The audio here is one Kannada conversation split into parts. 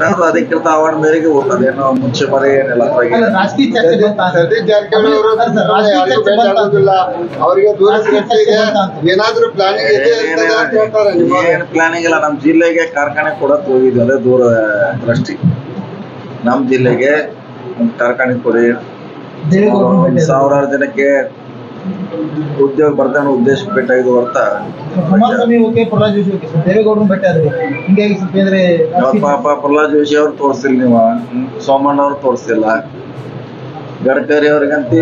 ಅದು ಅಧಿಕೃತ ಆಹ್ವಾನ ಮೇರೆಗೆ ಹೋಗ್ತದೆ. ಏನೋ ಮುಂಚೆ ಬರೀ ಏನಿಲ್ಲ ಅಲ್ಲ, ರಾಜಕೀಯ ಚರ್ಚೆ ಬಂತಾ ಅಂತ? ಸತೀಶ್ ಜಾರಕಿಹೊಳಿ ಅವರು ರಾಜಕೀಯ ಚರ್ಚೆ ಬಂತಾ ಅಂತ? ಅವರಿಗೆ ದೂರದೃಷ್ಟಿ ಇದೆ, ಏನಾದ್ರೂ ಪ್ಲಾನಿಂಗ್ ಇದೆ ಅಂತ ಹೇಳ್ತಾರೆ. ಏನು ಪ್ಲಾನಿಂಗ್ ಇಲ್ಲ. ನಮ್ಮ ಜಿಲ್ಲೆಗೆ ಕಾರ್ಖಾನೆ ಕೊಡಕ್ ಹೋಗಿದ್ವಿ, ಅದೇ ದೂರ ದೃಷ್ಟಿ. ನಮ್ಮ ಜಿಲ್ಲೆಗೆ ಒಂದು ಕಾರ್ಖಾನೆ ಕೊಡಿ, ಸಾವಿರಾರು ಜನಕ್ಕೆ ಉದ್ಯೋಗ ಬರ್ತಾನೆ ಉದ್ದೇಶ ಬೇಕಾಗಿದ್ದು ಹೊರತ ಕುಮಾರಸ್ವಾಮಿ ಓಕೆ, ಪ್ರಹ್ಲಾದ್ ಜೋಶಿ ಓಕೆ, ದೇವೇಗೌಡರು ಭೇಟಿ ಆದ್ರೆ ಹಿಂಗಾಗಿ ಸ್ವಲ್ಪ ಅಂದ್ರೆ ಪಾಪ ಪ್ರಹ್ಲಾದ್ ಜೋಶಿ ಅವ್ರು ತೋರಿಸಿಲ್ಲ, ನೀವು ಸೋಮಣ್ಣ ಅವ್ರು ತೋರಿಸಿಲ್ಲ, ಗಡ್ಕರಿ ಅವ್ರಿಗಂತಿ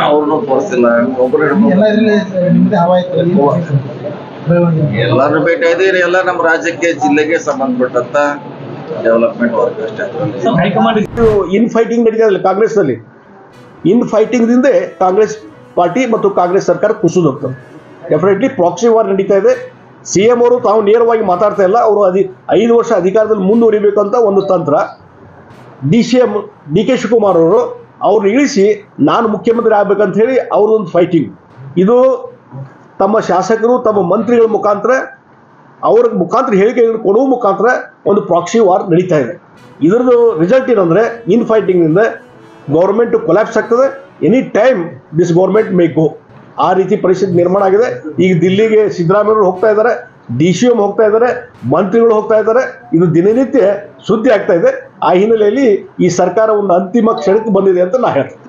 ಅವ್ರನ್ನೂ ತೋರಿಸಿಲ್ಲ. ಒಬ್ಬರು ಎಲ್ಲ ಇದ್ರಲ್ಲಿ ನಿಮ್ದೇ ಹವಾ ಇತ್ತು. ಎಲ್ಲಾರು ಭೇಟಿ ಆಯ್ತು. ಎಲ್ಲ ನಮ್ಮ ರಾಜ್ಯಕ್ಕೆ ಜಿಲ್ಲೆಗೆ ಸಂಬಂಧಪಟ್ಟಂತ ಡೆವಲಪ್ಮೆಂಟ್ ವರ್ಕ್ ಅಷ್ಟೇ. ಇನ್ ಫೈಟಿಂಗ್ ನಡೀತದೆ ಕಾಂಗ್ರೆಸ್ ನಲ್ಲಿ. ಇನ್ ಫೈಟಿಂಗ್ ದಿಂದ ಕಾಂಗ್ರೆಸ್ ಪಾರ್ಟಿ ಮತ್ತು ಕಾಂಗ್ರೆಸ್ ಸರ್ಕಾರ ಕುಸಿದು ಹೋಗ್ತದೆ. ಡೆಫಿನೆಟ್ಲಿ ಪ್ರಾಕ್ಸಿ ವಾರ್ ನಡೀತಾ ಇದೆ. CM ಅವರು ತಾವು ನೇರವಾಗಿ ಮಾತಾಡ್ತಾ ಇಲ್ಲ. ಅವರು 5 ವರ್ಷ ಅಧಿಕಾರದಲ್ಲಿ ಮುಂದುವರಿಬೇಕಂತ ಒಂದು ತಂತ್ರ. DK ಶಿವಕುಮಾರ್ ಅವರು ಅವ್ರನ್ನ ಇಳಿಸಿ ನಾನು ಮುಖ್ಯಮಂತ್ರಿ ಆಗ್ಬೇಕಂತ ಹೇಳಿ ಅವ್ರದೊಂದು ಫೈಟಿಂಗ್. ಇದು ತಮ್ಮ ಶಾಸಕರು ತಮ್ಮ ಮಂತ್ರಿಗಳ ಮುಖಾಂತರ ಅವ್ರ ಮುಖಾಂತರ ಹೇಳಿಕೆಗಳನ್ನು ಕೊಡುವ ಮುಖಾಂತರ ಒಂದು ಪ್ರಾಕ್ಸಿ ವಾರ್ ನಡೀತಾ ಇದೆ. ಇದರದ್ದು ರಿಸಲ್ಟ್ ಏನಂದ್ರೆ ಇನ್ ಫೈಟಿಂಗ್ನಿಂದ ಗೌರ್ಮೆಂಟ್ ಕೊಲ್ಯಾಪ್ಸ್ ಆಗ್ತದೆ. Any time this government may go. ಆ ರೀತಿ ಪರಿಸ್ಥಿತಿ ನಿರ್ಮಾಣ ಆಗಿದೆ. ಈಗ ದಿಲ್ಲಿಗೆ ಸಿದ್ದರಾಮಯ್ಯವರು ಹೋಗ್ತಾ ಇದ್ದಾರೆ, DCM ಹೋಗ್ತಾ ಇದ್ದಾರೆ, ಮಂತ್ರಿಗಳು ಹೋಗ್ತಾ ಇದ್ದಾರೆ. ಇದು ದಿನನಿತ್ಯ ಸುದ್ದಿ ಆಗ್ತಾ ಇದೆ. ಆ ಹಿನ್ನೆಲೆಯಲ್ಲಿ ಈ ಸರ್ಕಾರ ಒಂದು ಅಂತಿಮ ಕ್ಷಣಕ್ಕೆ ಬಂದಿದೆ ಅಂತ ನಾ ಹೇಳ್ತೀನಿ.